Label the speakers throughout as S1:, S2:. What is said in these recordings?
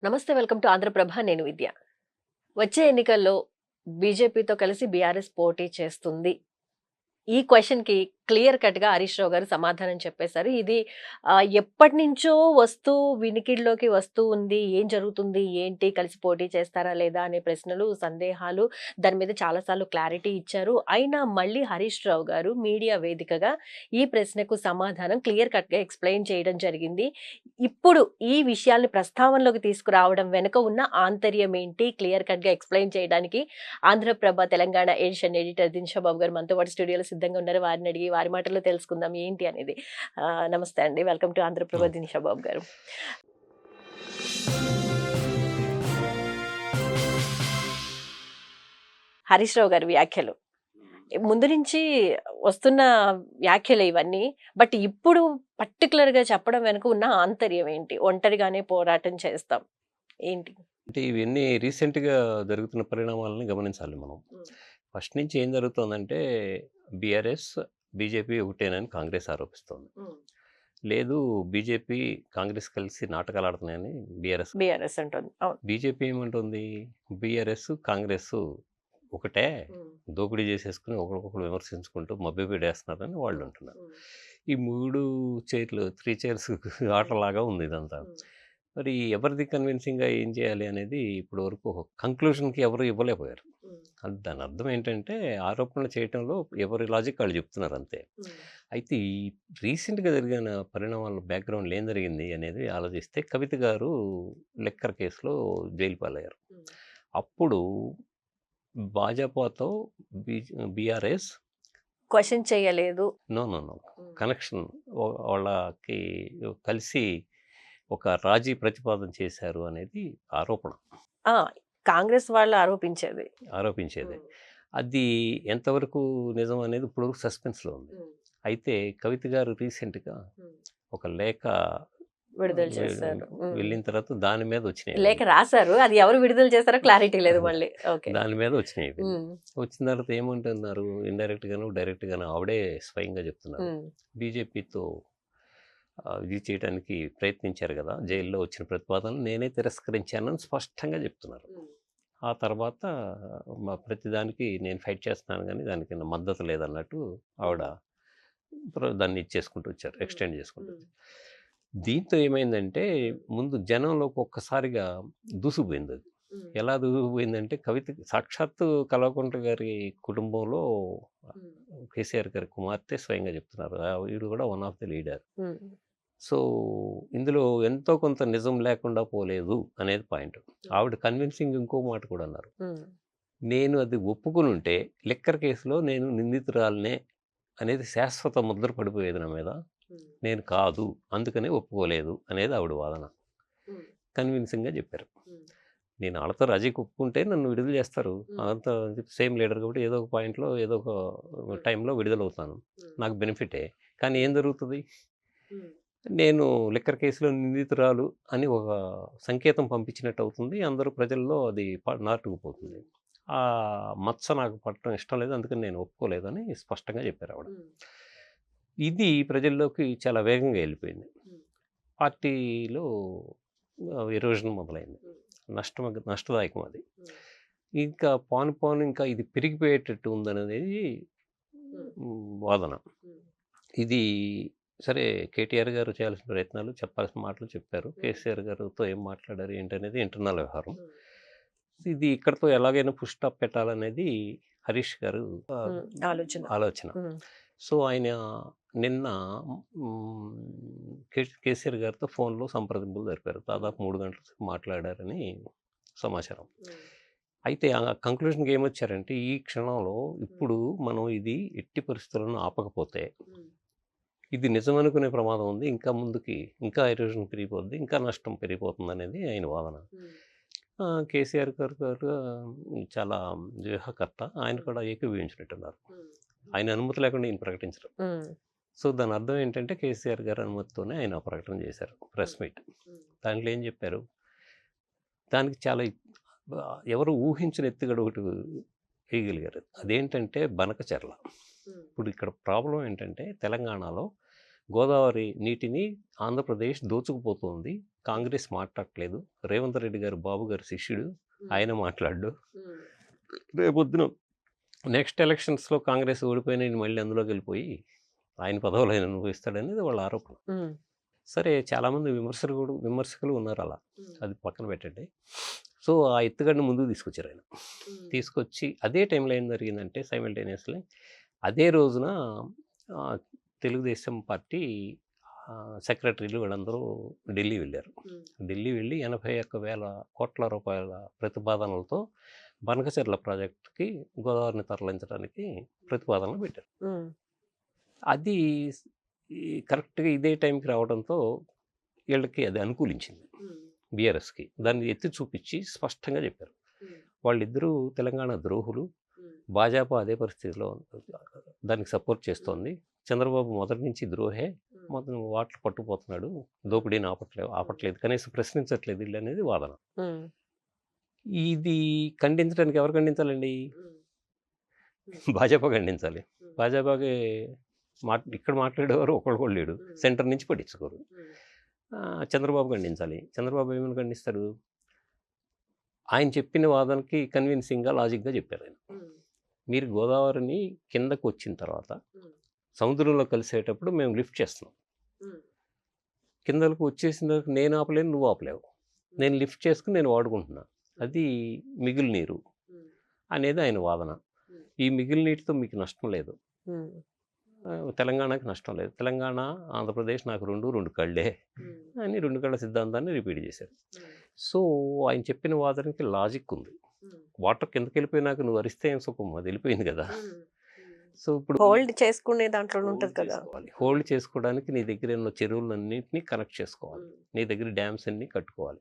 S1: నమస్తే. Welcome to Andhra Prabha. నేను విద్య. వచ్చే ఎన్నికల్లో బీజేపీతో కలిసి బీఆర్ఎస్ పోటీ చేస్తుంది. ఈ క్వెషన్‌కి క్లియర్ కట్‌గా హరీష్ రావు గారు సమాధానం చెప్పేసారు. ఇది ఎప్పటినుంచో వినికిడిలోకి వస్తూ ఉంది. ఏం జరుగుతుంది? ఏంటి? కలిసి పోటీ చేస్తారా? లేదా? అనే ప్రశ్నలు, సందేహాలు దాని మీద చాలా సార్లు క్లారిటీ ఇచ్చారు. అయినా మళ్ళీ హరీష్ రావు గారు మీడియా వేదికగా ఈ ప్రశ్నకు సమాధానం క్లియర్ కట్‌గా ఎక్స్‌ప్లెయిన్ చేయడం జరిగింది. ఇప్పుడు ఈ విషయాల్ని ప్రస్తావనలోకి తీసుకురావడం వెనుక ఉన్న ఆంతర్యం ఏంటి? క్లియర్ కట్‌గా ఎక్స్‌ప్లెయిన్ చేయడానికి ఆంధ్రప్రభ తెలంగాణ ఎడిషన్ ఎడిటర్ దినషా బాబు గారు మనతో పాటు స్టూడియోలో సిద్ధంగా ఉన్నారు. వారిని అడిగి వారి మాటల్లో తెలుసుకుందాం ఏంటి అనేది. నమస్తే అండి. వెల్కమ్ టు ఆంధ్రప్రభ
S2: నమస్తే.
S1: దినషా బాబు గారు. హరీష్ రావు గారి వ్యాఖ్యలు. ముందు నుంచి వస్తున్న వ్యాఖ్యలే ఇవన్నీ. బట్ ఇప్పుడు పర్టిక్యులర్‌గా చెప్పడం వెనుక ఉన్న ఆంతర్యం ఏంటి? ఒంటరిగానే పోరాటం చేస్తాం. ఏంటి?
S2: అంటే ఇవన్నీ రీసెంట్‌గా జరుగుతున్న పరిణామాలని గమనించాలి మనం.
S1: హ్మ్.
S2: ఫస్ట్ నుంచి ఏం జరుగుతోందంటే బీఆర్ఎస్, బీజేపీ ఒకటేనని కాంగ్రెస్ ఆరోపిస్తోంది.
S1: హ్మ్.
S2: లేదు బీజేపీ, కాంగ్రెస్ కలిసి నాటకాలాడుతున్నాయని బీఆర్ఎస్.
S1: బీఆర్ఎస్ అంటుంది. అవును.
S2: బీజేపీ ఏమంటుంది? బీఆర్ఎస్, కాంగ్రెస్ ఒకటే.
S1: హ్మ్.
S2: దోపిడీ చేసేసుకొని ఒకరికొకరు విమర్శించుకుంటూ మభ్యపెట్టేస్తున్నారని వాళ్ళు
S1: హ్మ్.
S2: అంటున్నారు.
S1: హ్మ్.
S2: ఈ 3 చైర్లు 3 చైర్స్
S1: హ్మ్.
S2: ఆటలాగా ఉంది ఇదంతా.
S1: హ్మ్.
S2: మరి ఎవరిది కన్విన్సింగ్‌గా ఏం చేయాలి అనేది ఇప్పటి వరకు ఒక కంక్లూషన్‌కి ఎవరు ఇవ్వలేకపోయారు.
S1: హ్మ్.
S2: దాని అర్థం ఏంటంటే ఆరోపణలు చేయటంలో ఎవరి లాజిక్ వాళ్ళు చెప్తున్నారు అంతే.
S1: హ్మ్.
S2: అయితే ఈ రీసెంట్‌గా జరిగిన పరిణామాల బ్యాక్‌గ్రౌండ్‌లో ఏం జరిగింది అనేది ఆలోచిస్తే కవిత గారు లిక్కర్ కేసులో జైలు పాలయ్యారు.
S1: హ్మ్.
S2: అప్పుడు భాజపాతో బీఆర్ఎస్
S1: క్వెషన్ చేయలేదు.
S2: No, no, no.
S1: హ్మ్.
S2: కనెక్షన్ వాళ్ళకి కలిసి ఒక రాజీ ప్రతిపాదన చేశారు అనేది ఆరోపణ.
S1: ఆ! కాంగ్రెస్ వాళ్ళు ఆరోపించేది.
S2: ఆరోపించేదే.
S1: హ్మ్.
S2: అది ఎంతవరకు నిజం అనేది ఇప్పటివరకు సస్పెన్స్‌లో ఉంది.
S1: హ్మ్.
S2: అయితే కవిత గారు రీసెంట్‌గా
S1: హ్మ్.
S2: ఒక లేఖ
S1: విడుదల
S2: వె
S1: చేశారు. హ్మ్.
S2: వెళ్ళిన తర్వాత దాని మీద వచ్చినాయి
S1: లేఖ
S2: అవన్నీ.
S1: రాసారు. అది ఎవరు విడుదల చేసారో క్లారిటీ లేదు మళ్ళీ. ఓకే.
S2: దాని మీద వచ్చినాయి ఇవన్నీ.
S1: హ్మ్.
S2: వచ్చిన తర్వాత ఏమంటున్నారు ఇండైరెక్ట్‌గాను, డైరెక్ట్‌గాను ఆవిడే స్వయంగా చెప్తున్నారు.
S1: హ్మ్.
S2: బీజేపీతో ఇది చేయడానికి ప్రయత్నించారు గదా!
S1: హ్మ్.
S2: జైల్‌లో వచ్చిన ప్రతిపాదనలు నేనే తిరస్కరించానని స్పష్టంగా చెప్తున్నారు.
S1: హ్మ్.
S2: ఆ తర్వాత ప్రతిదానికి నేను ఫైట్ చేస్తున్నాను గానీ, దానికి నా మద్దతు లేదన్నట్టు ఆవిడ
S1: హ్మ్.
S2: దాన్ని ఇచ్చేసుకుంటూ వచ్చారు.
S1: హ్మ్.
S2: ఎక్స్‌టెండ్ చేసుకుంటూ
S1: హ్మ్.
S2: వచ్చారు. దీంతో ఏమైందంటే,
S1: హ్మ్.
S2: ముందు జనంలోకి ఒక్కసారిగా దూసుకుపోయిందది.
S1: హ్మ్.
S2: ఎలా దూసుకుపోయిందంటే, కవిత సాక్షాత్తు కల్వకుంట్ల గారి కుటుంబంలో
S1: హ్మ్.
S2: కేసీఆర్ గారి కుమార్తె స్వయంగా చెప్తున్నారు. ఈవిడ కూడా వన్ ఆఫ్ ది లీడర్.
S1: హ్మ్.
S2: సో, ఇందులో ఎంతో కొంత నిజం లేకుండా పోలేదు అనేది పాయింట్.
S1: హ్మ్.
S2: ఆవిడ కన్విన్సింగ్ ఇంకో మాట కూడా అన్నారు.
S1: హ్మ్.
S2: నేను అది ఒప్పుకొనుంటే లిక్కర్ కేసులో నేను నిందితురాలినే అనేది శాశ్వత ముద్ర పడిపోయేది నా మీద.
S1: హ్మ్.
S2: నేను కాదు. అందుకనే ఒప్పుకోలేదు అనేది ఆవిడ వాదన.
S1: హ్మ్.
S2: కన్విన్సింగ్‌గా చెప్పారు.
S1: హ్మ్.
S2: నేను ఆళ్ళతో రాజీకి ఒప్పుకుంటే నన్ను విడుదల చేస్తారు.
S1: హ్మ్.
S2: అంతా సేమ్ లీడర్ కాబట్టి ఏదో ఒక పాయింట్‌లో ఏదో ఒక
S1: హ్మ్.
S2: టైంలో విడుదలవుతాను.
S1: హ్మ్.
S2: నాకు బెనిఫిటే. కానీ
S1: హ్మ్.
S2: ఏం జరుగుతది?
S1: హ్మ్.
S2: నేను లిక్కర్ కేసులో నిందితురాలు అని ఒక సంకేతం పంపించినట్టు అవుతుంది. అందరూ ప్రజల్లో అది నాటుకుపోతుంది.
S1: హ్మ్.
S2: ఆ మచ్చ నాకు పట్టడం ఇష్టం లేదు. అందుకని నేను ఒప్పుకోలేదని స్పష్టంగా చెప్పారావిడ.
S1: హ్మ్.
S2: ఇది ప్రజల్లోకి చాలా వేగంగా ఎళ్ళిపోయింది.
S1: హ్మ్.
S2: పార్టీలో ఎరోషన్ మొదలైంది.
S1: హ్మ్.
S2: నష్టదాయకం అది.
S1: హ్మ్.
S2: ఇంకా పోను పోను ఇంకా ఇది పెరిగిపోయేటట్టు ఉందనేది
S1: హ్మ్.
S2: వాదన.
S1: హ్మ్.
S2: ఇది సరే కేటీఆర్ గారు చేయాల్సిన ప్రయత్నాలు, చెప్పాల్సిన మాటలు చెప్పారు.
S1: హ్మ్.
S2: కేసీఆర్ గారితో ఏం మాట్లాడారు ఏంటనేది ఇంటర్నల్ వ్యవహారం.
S1: హ్మ్.
S2: ఇది ఇక్కడితో ఎలాగైనా ఫుల్ స్టాప్ పెట్టాలనేది హరీష్ గారు ఆహ్,
S1: హ్మ్. ఆలోచన.
S2: ఆలోచన.
S1: హ్మ్.
S2: సో, ఆయన నిన్న కేసీఆర్ గారితో ఫోన్‌లో సంప్రదింపులు జరిపారు.
S1: హ్మ్.
S2: దాదాపు 3 గంటల సేపు మాట్లాడారని సమాచారం.
S1: హ్మ్.
S2: అయితే ఆ కంక్లూషన్‌కి ఏమొచ్చారంటే, ఈ క్షణంలో
S1: హ్మ్.
S2: ఇప్పుడు మనం ఇది ఎట్టి పరిస్థితుల్లోనూ ఆపకపోతే
S1: హ్మ్.
S2: ఇది నిజమనుకునే ప్రమాదం ఉంది. ఇంకా ముందుకి ఇంకా ఎరోషన్ పెరిగిపోద్ది. ఇంకా నష్టం పెరిగిపోతుందనేది ఆయన వాదన.
S1: హ్మ్.
S2: కేసీఆర్ గారు చాలా వ్యూహకర్త. ఆయన
S1: హ్మ్.
S2: కూడా ఏకీభవించినట్టున్నారు.
S1: హ్మ్.
S2: ఆయన అనుమతి లేకుండా ఈయన ప్రకటించరు.
S1: హ్మ్.
S2: సో, దాని అర్థం ఏంటంటే కేసీఆర్ గారి అనుమతితోనే ఆయన ఆ ప్రకటన చేశారు. ప్రెస్
S1: హ్మ్.
S2: మీట్.
S1: హ్మ్.
S2: దాంట్లో ఏం చెప్పారు? దానికి చాలా ఎవరు ఊహించని ఎత్తుగడ ఒకటి వేయగలిగారు.
S1: హ్మ్.
S2: అదేంటంటే బనకచెర్ల.
S1: హ్మ్.
S2: ఇప్పుడు ఇక్కడ ప్రాబ్లమ్ ఏంటంటే తెలంగాణలో గోదావరి నీటిని ఆంధ్రప్రదేశ్ దోచుకుపోతుంది, కాంగ్రెస్ మాట్లాడట్లేదు, రేవంత్ రెడ్డి గారు బాబు గారి శిష్యుడు, ఆయన మాట్లాడు, రేపొద్దున నెక్స్ట్ ఎలక్షన్స్లో కాంగ్రెస్ ఓడిపోయిన ఈయన మళ్ళీ అందులోకి వెళ్ళిపోయి ఆయన పదవులు ఆయన అనుభవిస్తాడనేది వాళ్ళ ఆరోపణ. సరే, చాలామంది విమర్శకులు ఉన్నారు అలా, అది పక్కన పెట్టండి. సో ఆ ఎత్తుగడని ముందుకు తీసుకొచ్చారు ఆయన. తీసుకొచ్చి అదే టైంలో ఏం జరిగిందంటే సైమల్టేనియస్లీ అదే రోజున ఆ, తెలుగుదేశం పార్టీ సెక్రటరీలు వీళ్ళందరూ ఢిల్లీ వెళ్ళారు. ఢిల్లీ వెళ్ళి 81,000 కోట్ల రూపాయల ప్రతిపాదనలతో బనకచెర్ల ప్రాజెక్టుకి గోదావరిని తరలించడానికి ప్రతిపాదనలు పెట్టారు. అది కరెక్ట్గా ఇదే టైంకి రావడంతో వీళ్ళకి అది అనుకూలించింది, బీఆర్ఎస్కి. దాన్ని ఎత్తి చూపించి స్పష్టంగా చెప్పారు, వాళ్ళిద్దరూ తెలంగాణ ద్రోహులు, భాజపా అదే పరిస్థితిలో దానికి సపోర్ట్ చేస్తోంది, చంద్రబాబు మొదటి నుంచి ద్రోహే, మొత్తం వాటర్ పట్టుకుపోతున్నాడు, దోపిడీని ఆపట్లేదు, కనీసం ప్రశ్నించట్లేదు వీళ్ళు అనేది వాదన. ఇది ఖండించడానికి ఎవరు ఖండించాలండి? భాజపా ఖండించాలి. భాజపాకి ఇక్కడ మాట్లాడేవారు ఒకళ్ళు లేడు, సెంటర్ నుంచి పట్టించుకోరు. చంద్రబాబు ఖండించాలి. చంద్రబాబు ఏమైనా ఖండిస్తారు? ఆయన చెప్పిన వాదనకి కన్విన్సింగ్గా లాజిక్గా చెప్పారు ఆయన. మీరు గోదావరిని కిందకు వచ్చిన తర్వాత సముద్రంలో కలిసేటప్పుడు మేము లిఫ్ట్ చేస్తున్నాం, కిందకు వచ్చేసిన తర్వాత నేను ఆపలేను, నువ్వు ఆపలేవు, నేను లిఫ్ట్ చేసుకుని నేను వాడుకుంటున్నా, అది మిగిలి నీరు అనేది ఆయన వాదన. ఈ మిగిలి నీటితో మీకు నష్టం లేదు, తెలంగాణకి నష్టం లేదు, తెలంగాణ ఆంధ్రప్రదేశ్ నాకు రెండు కళ్ళే అని 2 కళ్ళ సిద్ధాంతాన్ని రిపీట్ చేశారు. సో ఆయన చెప్పిన వాదనకి లాజిక్ ఉంది. వాటర్ కిందకి వెళ్ళిపోయినాక నువ్వు అరిస్తే ఏం సుఖం, అది వెళ్ళిపోయింది కదా. సో ఇప్పుడు
S1: హోల్డ్ చేసుకునే దాంట్లో ఉంటుంది కదా,
S2: హోల్డ్ చేసుకోవడానికి నీ దగ్గర ఉన్న చెరువులన్నింటినీ కనెక్ట్ చేసుకోవాలి, నీ దగ్గర డ్యామ్స్ అన్ని కట్టుకోవాలి.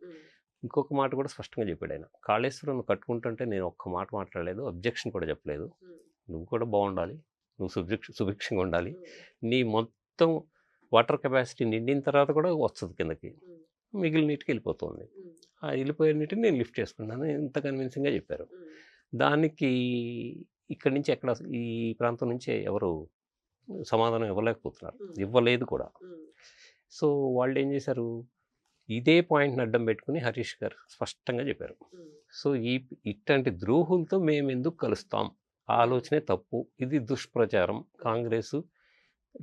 S2: ఇంకొక మాట కూడా స్పష్టంగా చెప్పాడు ఆయన, కాళేశ్వరం కట్టుకుంటుంటే నేను ఒక్క మాట మాట్లాడలేదు, అబ్జెక్షన్ కూడా చెప్పలేదు, నువ్వు కూడా బాగుండాలి, నువ్వు సుభిక్షంగా ఉండాలి, నీ మొత్తం వాటర్ కెపాసిటీ నిండిన తర్వాత కూడా వస్తుంది కిందకి, మిగిలిన నీటికి వెళ్ళిపోతుంది, ఆ వెళ్ళిపోయే నీటిని నేను లిఫ్ట్ చేసుకున్నాను, ఇంత కన్విన్సింగ్గా చెప్పారు. దానికి ఇక్కడి నుంచి ఎక్కడ ఈ ప్రాంతం నుంచి ఎవరు సమాధానం ఇవ్వలేకపోతున్నారు, ఇవ్వలేదు కూడా. సో వాళ్ళు ఏం చేశారు, ఇదే పాయింట్ని అడ్డం పెట్టుకుని హరీష్ గారు స్పష్టంగా చెప్పారు, సో ఇట్లాంటి ద్రోహులతో మేము ఎందుకు కలుస్తాం, ఆలోచనే తప్పు, ఇది దుష్ప్రచారం, కాంగ్రెస్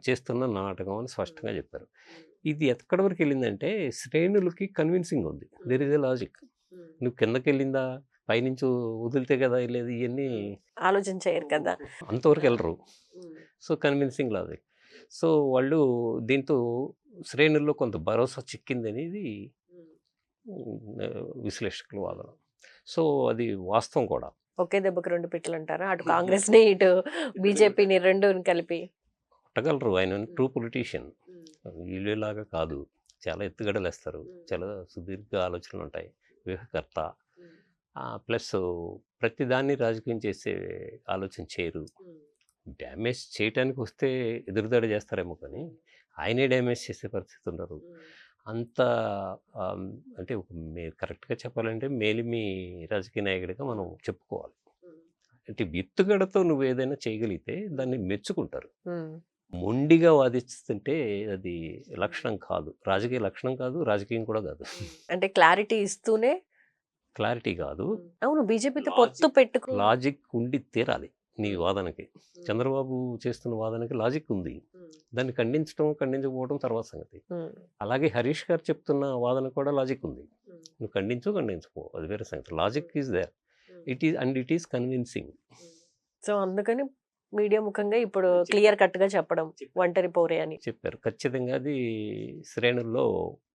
S2: చేస్తున్న నాటకం అని స్పష్టంగా చెప్పారు. ఇది ఎక్కడి వరకు వెళ్ళిందంటే శ్రేణులకి కన్విన్సింగ్ ఉంది, దెర్ ఇస్ ఎ లాజిక్. నువ్వు కిందకి వెళ్ళిందా, పైనుంచి వదిలితే కదా వెళ్ళేది, ఇవన్నీ
S1: ఆలోచన చేయరు కదా,
S2: అంతవరకు వెళ్ళరు. So convincing logic. సో వాళ్ళు దీంతో శ్రేణుల్లో కొంత భరోసా చిక్కింది అనేది విశ్లేషకుల వాదన. సో అది వాస్తవం కూడా.
S1: ఒకే దెబ్బకి 2 పిట్టలు అంటారా, అటు కాంగ్రెస్ ని ఇటు బీజేపీని రెండు కలిపి
S2: కొట్టగలరు. ఆయన ట్రూ పొలిటీషియన్, వీళ్ళలాగా కాదు, చాలా ఎత్తుగడలు వేస్తారు, చాలా సుదీర్ఘ ఆలోచనలు ఉంటాయి, వ్యూహకర్త, ప్లస్ ప్రతిదాన్ని రాజకీయం చేసే ఆలోచన చేయరు. డ్యామేజ్ చేయటానికి వస్తే ఎదురుదాడి చేస్తారేమో కానీ ఆయనే డ్యామేజ్ చేసే పరిస్థితి ఉండరు. అంత అంటే కరెక్ట్గా చెప్పాలంటే మేలిమి రాజకీయ నాయకుడిగా మనం చెప్పుకోవాలి. అంటే ఎత్తుగడతో నువ్వు ఏదైనా చేయగలిగితే దాన్ని మెచ్చుకుంటారు. మొండిగా వాదిస్తుంటే అది లక్షణం కాదు, రాజకీయ లక్షణం కాదు, రాజకీయం కూడా కాదు.
S1: అంటే క్లారిటీ ఇస్తూనే,
S2: క్లారిటీ కాదు,
S1: అవును బీజేపీతో పొత్తు పెట్టుకో,
S2: లాజిక్ ఉండి తీరాలి నీ వాదనకి. చంద్రబాబు చేస్తున్న వాదనకి లాజిక్ ఉంది, దాన్ని ఖండించకపోవడం తర్వాత సంగతి. అలాగే హరీష్ గారు చెప్తున్న వాదన కూడా లాజిక్ ఉంది, నువ్వు ఖండించుకో, అది వేరే సంగతి. Logic is there, it is convincing.
S1: So అందుకని మీడియా ముఖంగా ఇప్పుడు క్లియర్ కట్ గా చెప్పడం ఒంటరి పోరే అని
S2: చెప్పారు. ఖచ్చితంగా అది శ్రేణుల్లో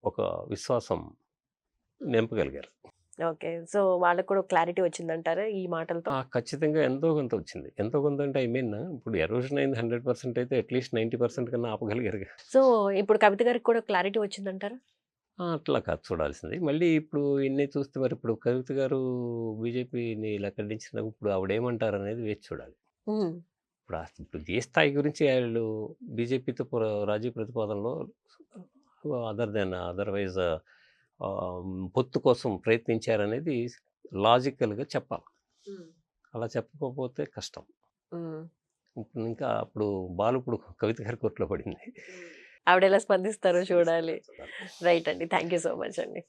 S2: ఒక విశ్వాసం నింపగలిగారు.
S1: ఓకే, సో వాళ్ళకు కూడా క్లారిటీ వచ్చిందంటారా ఈ మాటలతో?
S2: ఖచ్చితంగా ఎంతో కొంత వచ్చింది. ఎంతో కొంత అంటే ఇప్పుడు ఎరోషన్ అయింది 100% అయితే అట్లీస్ట్ 90% కన్నా ఆపగలిగారు.
S1: సో ఇప్పుడు కవిత గారికి కూడా క్లారిటీ వచ్చిందంటారా?
S2: అట్లా కాదు చూడాల్సింది. మళ్ళీ ఇప్పుడు ఇన్ని చూస్తే మరి ఇప్పుడు కవిత గారు బీజేపీని ఇలా ఖండించినప్పుడు ఇప్పుడు ఆవిడేమంటారు అనేది వేచి చూడాలి. ఇప్పుడు ఏ స్థాయి గురించి వాళ్ళు బీజేపీతో రాజీ ప్రతిపాదనలో అదర్వైజ్ పొత్తు కోసం ప్రయత్నించారనేది లాజికల్గా చెప్పాలి. అలా చెప్పకపోతే కష్టం. ఇప్పుడు బాలు ఇప్పుడు కవిత గారి కోర్టులో పడింది.
S1: ఆవిడ ఎలా స్పందిస్తారో చూడాలి. రైట్ అండి. థ్యాంక్ యూ సో మచ్ అండి.